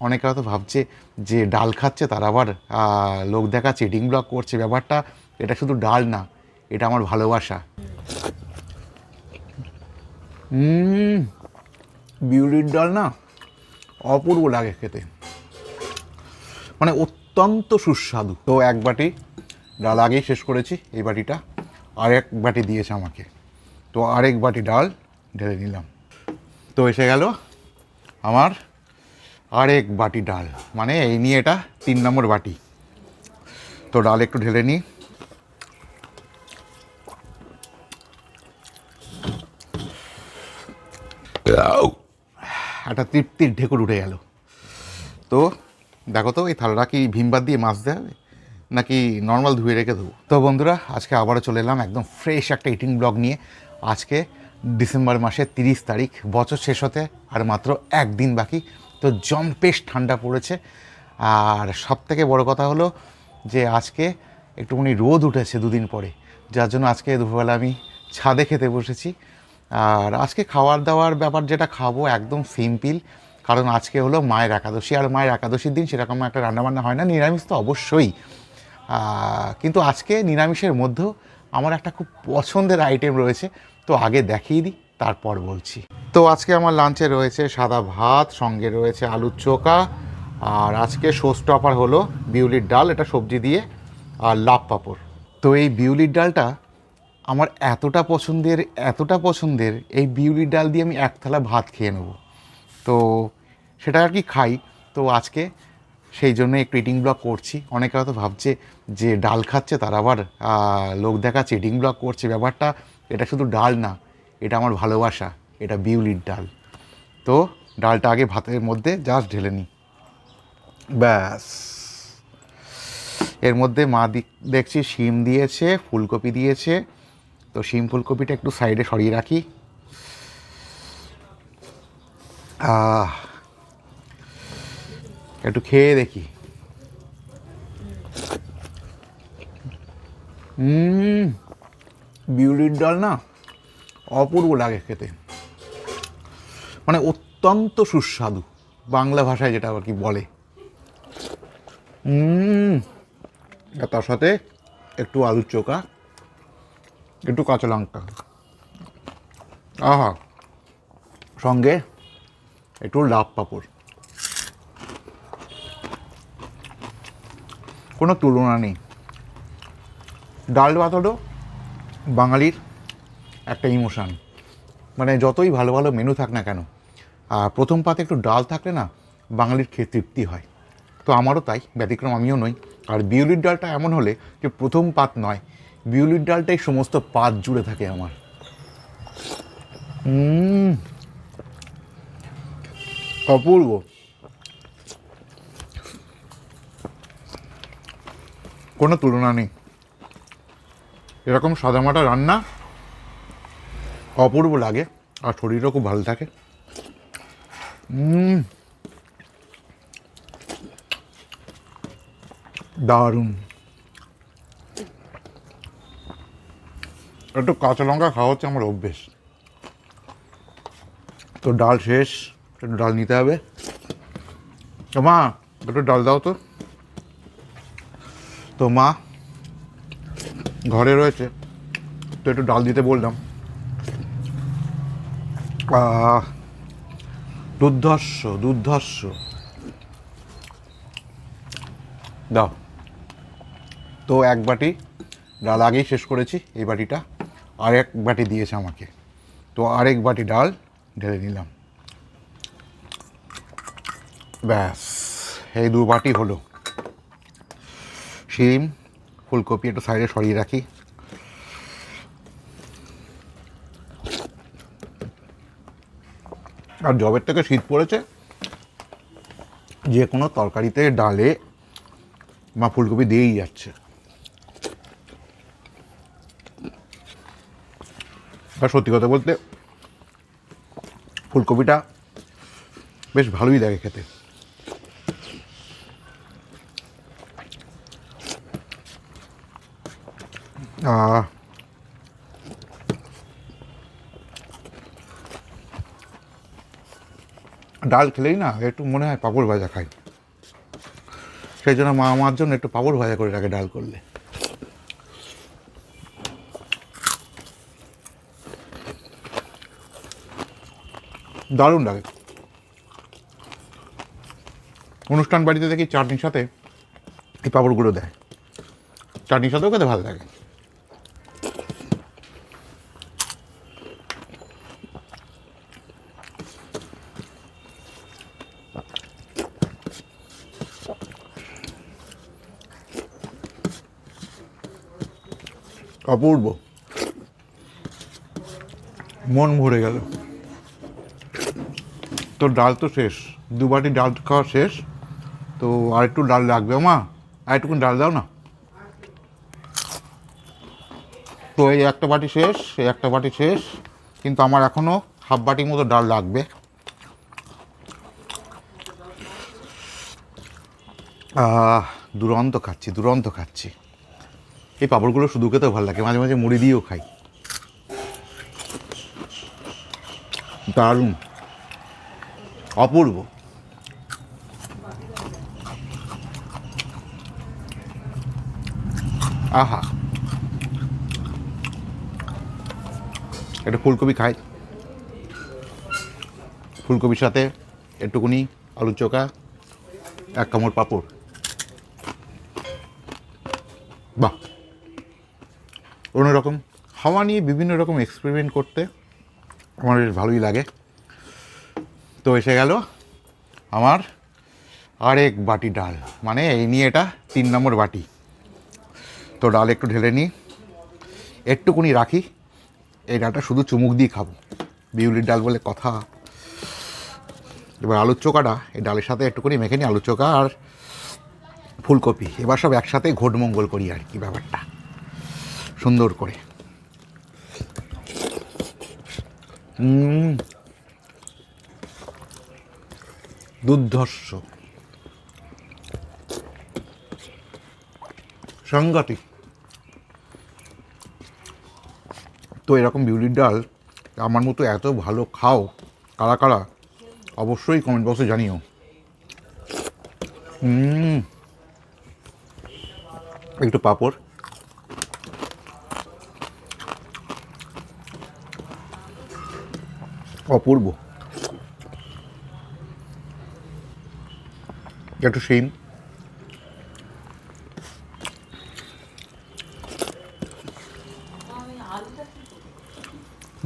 অনেকে হয়তো ভাবছে যে ডাল খাচ্ছে তার আবার লোক দেখাচ্ছে, ইটিং ব্লগ করছে। ব্যাপারটা এটা শুধু ডাল না, এটা আমার ভালোবাসা। বিউলির ডাল না অপূর্ব লাগে খেতে, মানে অত্যন্ত সুস্বাদু। তো এক বাটি ডাল আগেই শেষ করেছি, এই বাটিটা আরেক বাটি দিয়েছে আমাকে, তো আরেক বাটি ডাল ঢেলে নিলাম। তো এসে গেল আমার আরেক বাটি ডাল, মানে এই নিয়ে এটা 3 নম্বর বাটি। তো ডাল একটু ঢেলে নিই। একটা তৃপ্তির ঢেকুর উঠে গেল। তো দেখো তো এই থালাটা কি ভীমবার দিয়ে মাজতে হবে নাকি নর্মাল ধুয়ে রেখে দেবো? তো বন্ধুরা, আজকে আবারও চলে এলাম একদম ফ্রেশ একটা ইটিং ব্লগ নিয়ে। আজকে ডিসেম্বর মাসের 30 তারিখ, বছর শেষ হতে আর মাত্র একদিন বাকি। তো জম্পেশ ঠান্ডা পড়েছে, আর সব থেকে বড়ো কথা হলো যে আজকে একটুখানি রোদ উঠেছে দুদিন পরে, যার জন্য আজকে দুপুরবেলা আমি ছাদে খেতে বসেছি। আর আজকে খাওয়ার দাওয়ার ব্যাপার যেটা খাবো একদম সিম্পল, কারণ আজকে হলো মায়ের একাদশী, আর মায়ের একাদশীর দিন সেরকম একটা রান্নাবান্না হয় না, নিরামিষ তো অবশ্যই। কিন্তু আজকে নিরামিষের মধ্যেও আমার একটা খুব পছন্দের আইটেম রয়েছে, তো আগে দেখিয়ে দিই তারপর বলছি। তো আজকে আমার লাঞ্চে রয়েছে সাদা ভাত, সঙ্গে রয়েছে আলুর চোখা, আর আজকে শো স্টপার হলো বিউলির ডাল, এটা সবজি দিয়ে, আর লাভ পাঁপড়। তো এই বিউলির ডালটা আমার এতটা পছন্দের, এই বিউলির ডাল দিয়ে আমি এক থালা ভাত খেয়ে নেব। তো সেটা আর কি খাই। তো আজকে সেই জন্য একটু ইটিং ব্লগ করছি। অনেকে হয়তো ভাবছে যে ডাল খাচ্ছে তার আবার লোক দেখাচ্ছে, ইটিং ব্লগ করছে। ব্যাপারটা এটা শুধু ডাল না, এটা আমার ভালোবাসা, এটা বিউলির ডাল। তো ডালটা আগে ভাতের মধ্যে জাস্ট ঢেলে নিই, ব্যাস। এর মধ্যে মা দেখছি শিম দিয়েছে, ফুলকপি দিয়েছে। তো শিম ফুলকপিটা একটু সাইডে সরিয়ে রাখি। একটু খেয়ে দেখি। বিউলির ডাল না অপূর্ব লাগে খেতে, মানে অত্যন্ত সুস্বাদু, বাংলা ভাষায় যেটা আর কি বলে। আর তার সাথে একটু আলুর চোখা, একটু কাঁচা লঙ্কা, আহা, সঙ্গে একটু লাভ পাঁপড়, কোনো তুলনা নেই। ডাল ভাত হলো বাঙালির একটা ইমোশান, মানে যতই ভালো ভালো মেনু থাক না কেন, আর প্রথম পাতে একটু ডাল থাকলে না বাঙালির খেয়ে তৃপ্তি হয়। তো আমারও তাই, ব্যতিক্রম আমিও নই। আর বিউলির ডালটা এমন হলে যে প্রথম পাত নয়, বিউলির ডালটাই সমস্ত পাত জুড়ে থাকে আমার। অপূর্ব। কোনো তুলনা নেই, এরকম সাদামাটা রান্না অপূর্ব লাগে, আর শরীরও খুব ভালো থাকে। দারুণ। একটু কাঁচা লঙ্কা খাওয়া হচ্ছে আমার অভ্যেস। তো ডাল শেষ, একটু ডাল নিতে হবে। তো মা একটু ডাল দাও তো। তো মা ঘরে রয়েছে, তো একটু ডাল দিতে বললাম। দুর্ধর্ষ দুর্ধর্ষ, দাও। তো এক বাটি ডাল আগেই শেষ করেছি, এই বাটিটা আরেক বাটি দিয়েছে আমাকে, তো আরেক বাটি ডাল ঢেলে নিলাম, ব্যাস। এই 2 বাটি হলো। শিম ফুলকপি একটু সাইডে সরিয়ে রাখি। আর জবের থেকে শীত পড়েছে, যে কোনো তরকারিতে ডালে মা ফুলকপি দিয়েই যাচ্ছে। আর সত্যি কথা বলতে ফুলকপিটা বেশ ভালোই লাগে খেতে। ডাল খেলেই না একটু মনে হয় পাঁপড় ভাজা খাই, সেই জন্য মা আমার জন্য একটু পাঁপড় ভাজা করে রাখে ডাল করলে। দারুণ লাগে। অনুষ্ঠান বাড়িতে দেখি চাটনির সাথে এই পাঁপড়গুলো দেয়, চাটনির সাথেও খেতে ভালো লাগে। অপূর্ব, মন ভরে গেল। তোর ডাল তো শেষ, 2 বাটি ডাল খাওয়া শেষ, তো আর একটু ডাল লাগবে। মা আর একটুকুন ডাল দাও না। তো এই একটা বাটি শেষ, এই একটা বাটি শেষ, কিন্তু আমার এখনও হাফ বাটির মতো ডাল লাগবে। দুরন্ত খাচ্ছি, দুরন্ত খাচ্ছি। এই পাঁপড়গুলো শুধু খেতেও ভালো লাগে, মাঝে মাঝে মুড়ি দিয়েও খাই। দারুণ, অপূর্ব। আহা, একটা ফুলকপি খাই, ফুলকপির সাথে একটুকুনি আলুর চোখা, 1 কামড় পাঁপড়, বাহ! অন্যরকম। খাওয়া নিয়ে বিভিন্ন রকম এক্সপেরিমেন্ট করতে আমার বেশ ভালোই লাগে। তো এসে গেল আমার আরেক বাটি ডাল, মানে এই নিয়ে এটা 3 নম্বর বাটি। তো ডাল একটু ঢেলে নিই, একটুকুনি রাখি, এই ডালটা শুধু চুমুক দিয়ে খাবো, বিউলির ডাল বলে কথা। এবার আলুর চোখাটা এই ডালের সাথে একটুকুনি মেখে নিই, আলুর চোখা আর ফুলকপি, এবার সব একসাথে ঘোটমঙ্গল করি আর কি, ব্যাপারটা সুন্দর করে। দুর্ধর্ষ, সাংঘাতিক। তো এরকম বিউলির ডাল আমার মতো এত ভালো খাও কারা কারা, অবশ্যই কমেন্ট বক্সে জানিও। একটু পাঁপড়, অপূর্ব। একটু শিম,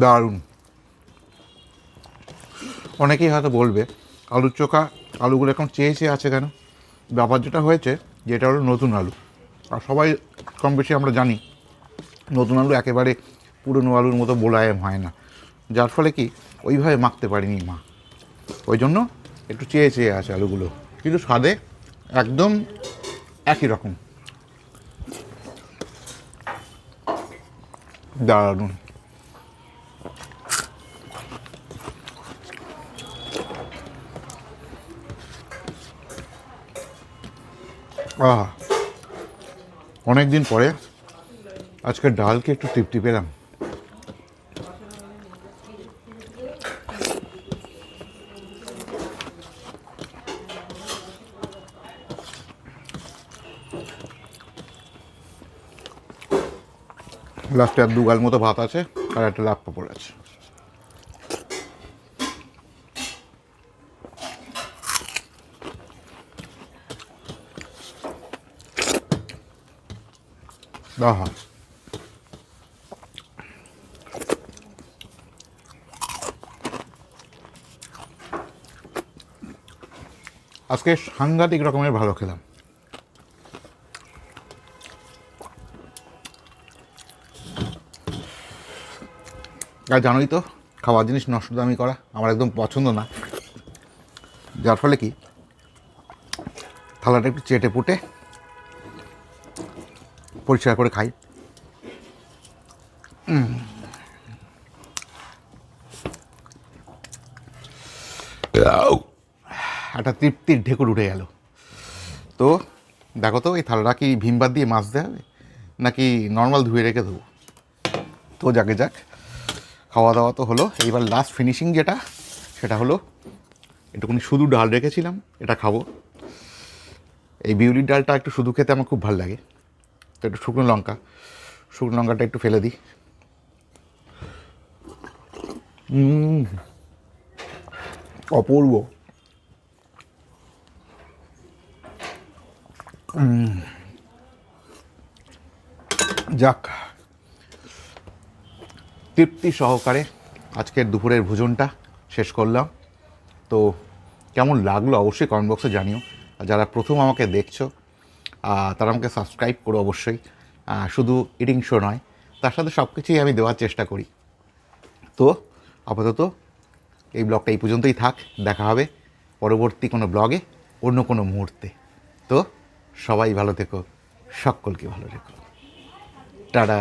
দারুণ। অনেকেই হয়তো বলবে আলুর চোখা আলুগুলো এখন চেয়ে চেয়ে আছে কেন? ব্যাপার যেটা হয়েছে যেটা হলো নতুন আলু, আর সবাই কম বেশি আমরা জানি নতুন আলু একেবারে পুরনো আলুর মতো মোলায়েম হয় না, যার ফলে কি ওইভাবে মাখতে পারিনি মা, ওই জন্য একটু চেয়ে চেয়ে আছে আলুগুলো, কিন্তু স্বাদে একদম একই রকম, দারুণ। অনেক দিন পরে আজকে ডালকে একটু তৃপ্তি পেলাম। লাস্টে আর 2 গাল মতো ভাত আছে আর একটা লাভ পাপড় আছে। আহা, আজকে সাংঘাতিক রকমের ভালো খেলাম। আর জানোই তো খাওয়ার জিনিস নষ্টদামি করা আমার একদম পছন্দ না, যার ফলে কি থালাটা একটু চেটে পুটে পরিষ্কার করে খাই। একটা তৃপ্তির ঢেকুর উঠে গেল। তো দেখো তো এই থালাটা কি ভীমবার দিয়ে মাজতে হবে নাকি নর্মাল ধুয়ে রেখে দেবো? তো যাকে যাক, খাওয়া দাওয়া তো হলো, এইবার লাস্ট ফিনিশিং যেটা সেটা হলো একটুখানি শুধু ডাল রেখেছিলাম, এটা খাবো। এই বিউলির ডালটা একটু শুধু খেতে আমার খুব ভালো লাগে। তো একটু শুকনো লঙ্কাটা একটু ফেলে দিই। অপূর্ব। যাক, তৃপ্তি সহকারে আজকের দুপুরের ভোজনটা শেষ করলাম। তো কেমন লাগলো অবশ্যই কমেন্ট বক্সে জানিও। আর যারা প্রথম আমাকে দেখছো তারা আমাকে সাবস্ক্রাইব করো অবশ্যই। শুধু ইটিং শো নয়, তার সাথে সব কিছুই আমি দেওয়ার চেষ্টা করি। তো আপাতত এই ব্লগটা এই পর্যন্তই থাক। দেখা হবে পরবর্তী কোনো ব্লগে, অন্য কোনো মুহূর্তে। তো সবাই ভালো থেকো, সকলকে ভালো রেখো। টাটা।